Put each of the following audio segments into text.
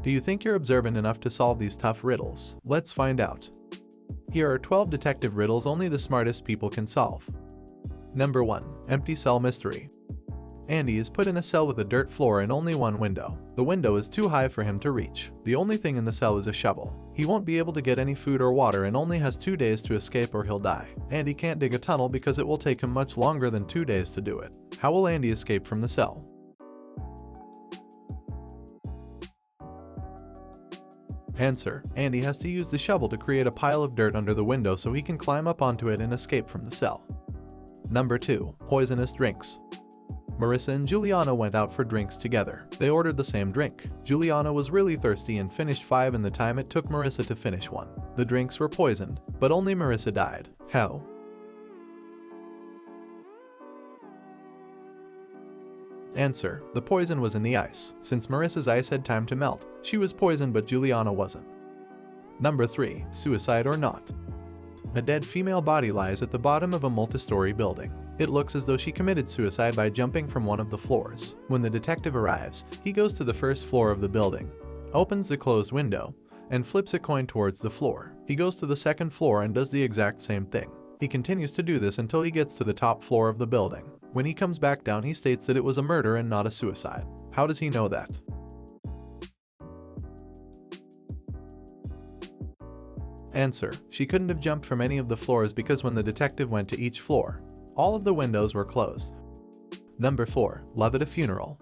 Do you think you're observant enough to solve these tough riddles? Let's find out. Here are 12 detective riddles only the smartest people can solve. Number 1. Empty cell mystery. Andy is put in a cell with a dirt floor and only one window. The window is too high for him to reach. The only thing in the cell is a shovel. He won't be able to get any food or water and only has 2 days to escape or he'll die. Andy can't dig a tunnel because it will take him much longer than 2 days to do it. How will Andy escape from the cell? Answer. Andy has to use the shovel to create a pile of dirt under the window so he can climb up onto it and escape from the cell. Number 2. Poisonous drinks. Marissa and Juliana went out for drinks together. They ordered the same drink. Juliana was really thirsty and finished 5 in the time it took Marissa to finish 1. The drinks were poisoned, but only Marissa died. How? Answer. The poison was in the ice. Since Marissa's ice had time to melt, she was poisoned but Juliana wasn't. Number 3. Suicide or not. A dead female body lies at the bottom of a multi-story building. It looks as though she committed suicide by jumping from one of the floors. When the detective arrives, he goes to the first floor of the building, opens the closed window, and flips a coin towards the floor. He goes to the second floor and does the exact same thing. He continues to do this until he gets to the top floor of the building. When he comes back down, he states that it was a murder and not a suicide. How does he know that? Answer. She couldn't have jumped from any of the floors because when the detective went to each floor, all of the windows were closed. Number 4. Love at a funeral.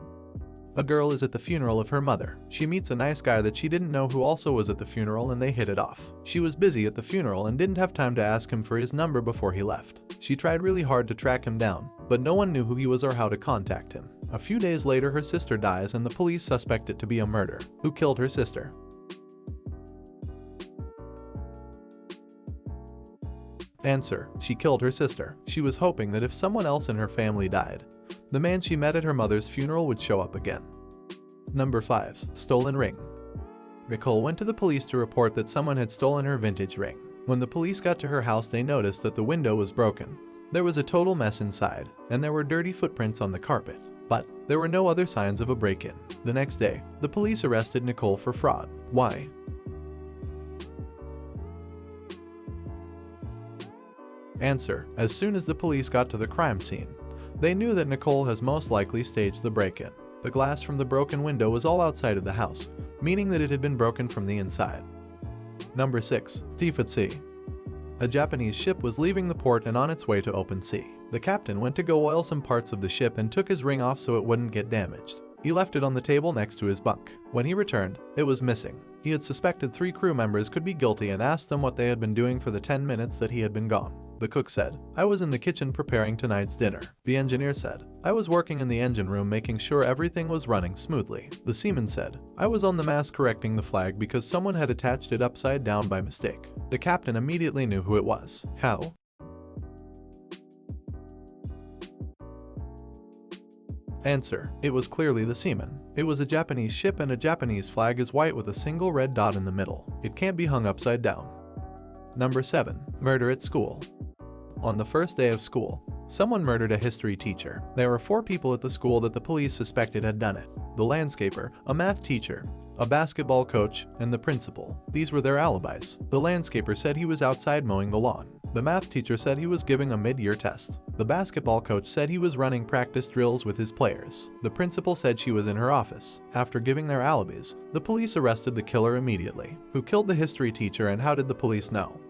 A girl is at the funeral of her mother. She meets a nice guy that she didn't know who also was at the funeral and they hit it off. She was busy at the funeral and didn't have time to ask him for his number before he left. She tried really hard to track him down, but no one knew who he was or how to contact him. A few days later, her sister dies and the police suspect it to be a murder. Who killed her sister? Answer. She killed her sister. She was hoping that if someone else in her family died, the man she met at her mother's funeral would show up again. Number 5. Stolen ring. Nicole went to the police to report that someone had stolen her vintage ring. When the police got to her house, they noticed that the window was broken. There was a total mess inside, and there were dirty footprints on the carpet. But there were no other signs of a break-in. The next day, the police arrested Nicole for fraud. Why? Answer. As soon as the police got to the crime scene, they knew that Nicole has most likely staged the break-in. The glass from the broken window was all outside of the house, meaning that it had been broken from the inside. Number 6. Thief at sea. A Japanese ship was leaving the port and on its way to open sea. The captain went to go oil some parts of the ship and took his ring off so it wouldn't get damaged. He left it on the table next to his bunk. When he returned, it was missing. He had suspected 3 crew members could be guilty and asked them what they had been doing for the 10 minutes that he had been gone. The cook said, "I was in the kitchen preparing tonight's dinner." The engineer said, "I was working in the engine room making sure everything was running smoothly." The seaman said, "I was on the mast correcting the flag because someone had attached it upside down by mistake." The captain immediately knew who it was. How? Answer. It was clearly the seaman. It was a Japanese ship and a Japanese flag is white with a single red dot in the middle. It can't be hung upside down. Number 7. Murder at school. On the first day of school, someone murdered a history teacher. There were 4 people at the school that the police suspected had done it. The landscaper, a math teacher, a basketball coach, and the principal. These were their alibis. The landscaper said he was outside mowing the lawn. The math teacher said he was giving a mid-year test. The basketball coach said he was running practice drills with his players. The principal said she was in her office. After giving their alibis, the police arrested the killer immediately. Who killed the history teacher and how did the police know?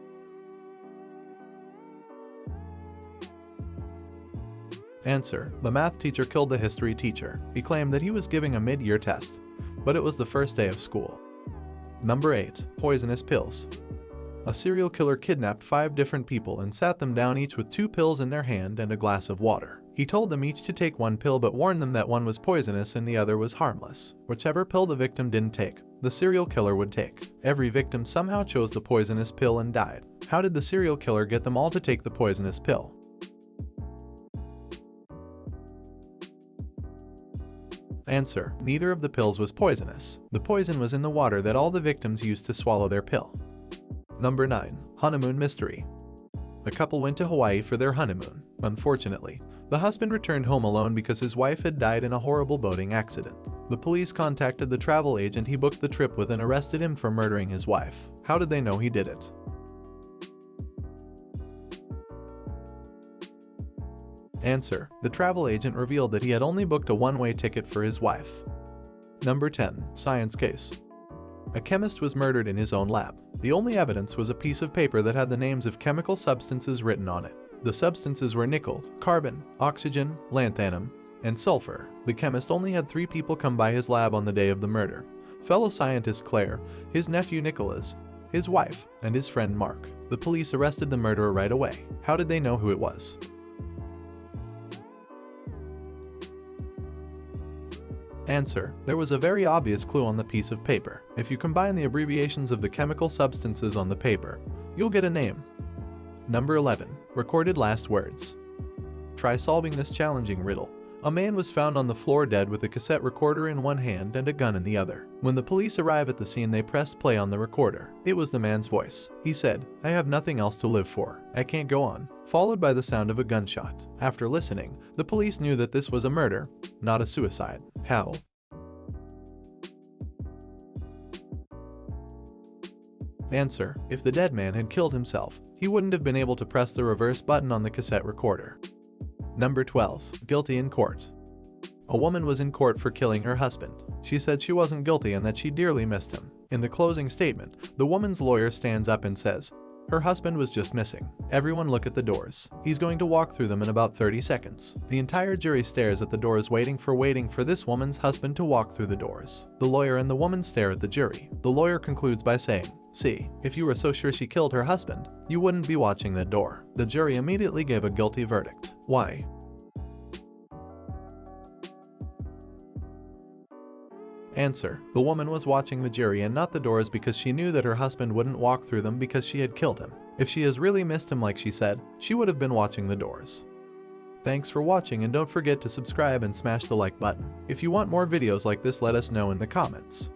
Answer. The math teacher killed the history teacher. He claimed that he was giving a mid-year test, but it was the first day of school. Number 8. Poisonous pills. A serial killer kidnapped 5 different people and sat them down each with 2 pills in their hand and a glass of water. He told them each to take 1 pill but warned them that one was poisonous and the other was harmless. Whichever pill the victim didn't take, the serial killer would take. Every victim somehow chose the poisonous pill and died. How did the serial killer get them all to take the poisonous pill? Answer. Neither of the pills was poisonous. The poison was in the water that all the victims used to swallow their pill. Number 9. Honeymoon mystery. A couple went to Hawaii for their honeymoon. Unfortunately, The husband returned home alone because his wife had died in a horrible boating accident. The police contacted the travel agent he booked the trip with and arrested him for murdering his wife. How did they know he did it? Answer: the travel agent revealed that he had only booked a one-way ticket for his wife. Number 10. Science case. A chemist was murdered in his own lab. The only evidence was a piece of paper that had the names of chemical substances written on it. The substances were nickel, carbon, oxygen, lanthanum, and sulfur. The chemist only had 3 people come by his lab on the day of the murder: fellow scientist Claire, his nephew Nicholas, his wife, and his friend Mark. The police arrested the murderer right away. How did they know who it was? Answer: there was a very obvious clue on the piece of paper. If you combine the abbreviations of the chemical substances on the paper, you'll get a name. Number 11. Recorded last words. Try solving this challenging riddle. A man was found on the floor dead with a cassette recorder in one hand and a gun in the other. When the police arrived at the scene, they pressed play on the recorder. It was the man's voice. He said, "I have nothing else to live for. I can't go on," followed by the sound of a gunshot. After listening, the police knew that this was a murder, not a suicide. How? Answer: if the dead man had killed himself, he wouldn't have been able to press the reverse button on the cassette recorder. Number 12. Guilty in court. A woman was in court for killing her husband. She said she wasn't guilty and that she dearly missed him. In the closing statement, the woman's lawyer stands up and says, "Her husband was just missing. Everyone look at the doors. He's going to walk through them in about 30 seconds. The entire jury stares at the doors waiting for this woman's husband to walk through the doors. The lawyer and the woman stare at the jury. The lawyer concludes by saying, "See, if you were so sure she killed her husband, you wouldn't be watching that door." The jury immediately gave a guilty verdict. Why? Answer: the woman was watching the jury and not the doors because she knew that her husband wouldn't walk through them because she had killed him. If she has really missed him like she said, she would have been watching the doors. Thanks for watching, and don't forget to subscribe and smash the like button. If you want more videos like this, let us know in the comments.